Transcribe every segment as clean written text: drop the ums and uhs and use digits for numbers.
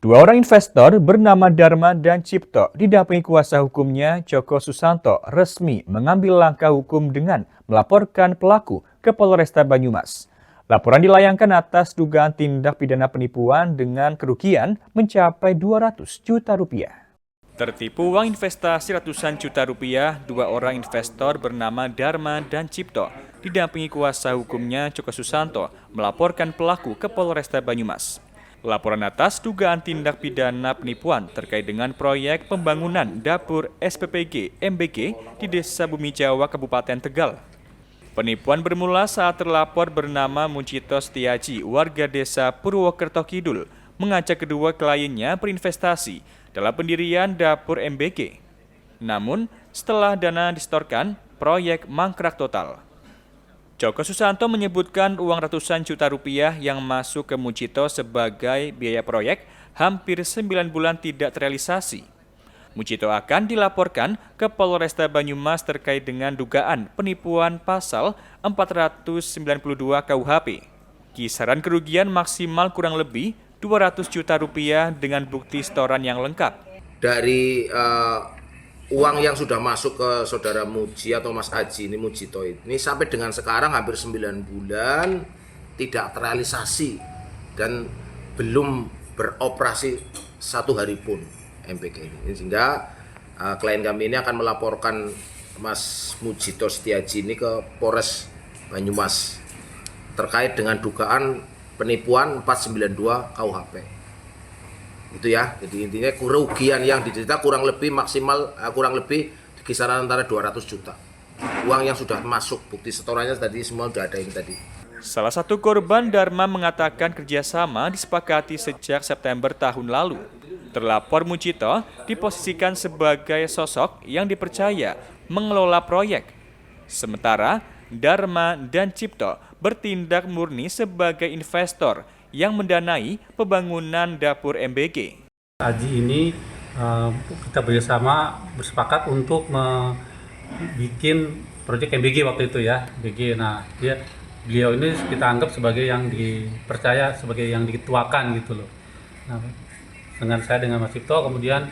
Dua orang investor bernama Dharma dan Cipto didampingi kuasa hukumnya Joko Susanto resmi mengambil langkah hukum dengan melaporkan pelaku ke Polresta Banyumas. Laporan dilayangkan atas dugaan tindak pidana penipuan dengan kerugian mencapai 200 juta rupiah. Tertipu uang investasi ratusan juta rupiah, dua orang investor bernama Dharma dan Cipto didampingi kuasa hukumnya Joko Susanto melaporkan pelaku ke Polresta Banyumas. Laporan atas dugaan tindak pidana penipuan terkait dengan proyek pembangunan dapur SPPG MBG di Desa Bumi Jawa, Kabupaten Tegal. Penipuan bermula saat terlapor bernama Mucito Setiaji, warga Desa Purwokerto Kidul, mengajak kedua kliennya berinvestasi dalam pendirian dapur MBG. Namun, setelah dana disetorkan, proyek mangkrak total. Joko Susanto menyebutkan uang ratusan juta rupiah yang masuk ke Mucito sebagai biaya proyek hampir 9 bulan tidak terrealisasi. Mucito akan dilaporkan ke Polresta Banyumas terkait dengan dugaan penipuan pasal 492 KUHP. Kisaran kerugian maksimal kurang lebih 200 juta rupiah dengan bukti setoran yang lengkap. Dari uang yang sudah masuk ke saudara Muji atau Mas Aji ini Mujito ini sampai dengan sekarang hampir 9 bulan tidak terrealisasi dan belum beroperasi satu hari pun MBG ini. Sehingga klien kami ini akan melaporkan Mas Mujito Setiaji ini ke Polres Banyumas terkait dengan dugaan penipuan 492 KUHP. Itu ya, jadi intinya kerugian yang diderita kurang lebih di kisaran antara 200 juta. Uang yang sudah masuk, bukti setorannya tadi semua sudah ada yang tadi. Salah satu korban Dharma mengatakan kerjasama disepakati sejak September tahun lalu. Terlapor Mucito diposisikan sebagai sosok yang dipercaya mengelola proyek. Sementara Dharma dan Cipto bertindak murni sebagai investor yang mendanai pembangunan dapur MBG. Aji ini kita bersama bersepakat untuk bikin proyek MBG waktu itu ya, MBG. Nah, beliau ini kita anggap sebagai yang dipercaya, sebagai yang diketuakan gitu loh. Nah, dengan Mas Cipto kemudian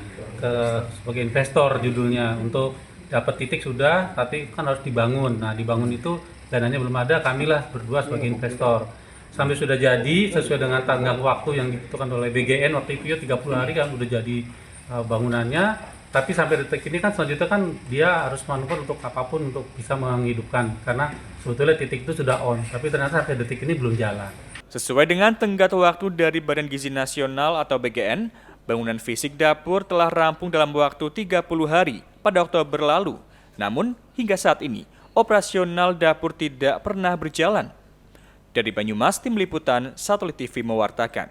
sebagai investor judulnya untuk dapat titik sudah, tapi kan harus dibangun. Nah, dibangun itu dananya belum ada, kamilah berdua sebagai investor. Sampai sudah jadi sesuai dengan tenggang waktu yang ditentukan oleh BGN waktu itu 30 hari kan udah jadi bangunannya, tapi sampai detik ini kan selanjutnya kan dia harus manuver untuk apapun untuk bisa menghidupkan karena sebetulnya titik itu sudah on, tapi ternyata sampai detik ini belum jalan. Sesuai dengan tenggat waktu dari Badan Gizi Nasional atau BGN, bangunan fisik dapur telah rampung dalam waktu 30 hari pada Oktober lalu. Namun hingga saat ini operasional dapur tidak pernah berjalan. Dari Banyumas, Tim Liputan Satelit TV mewartakan.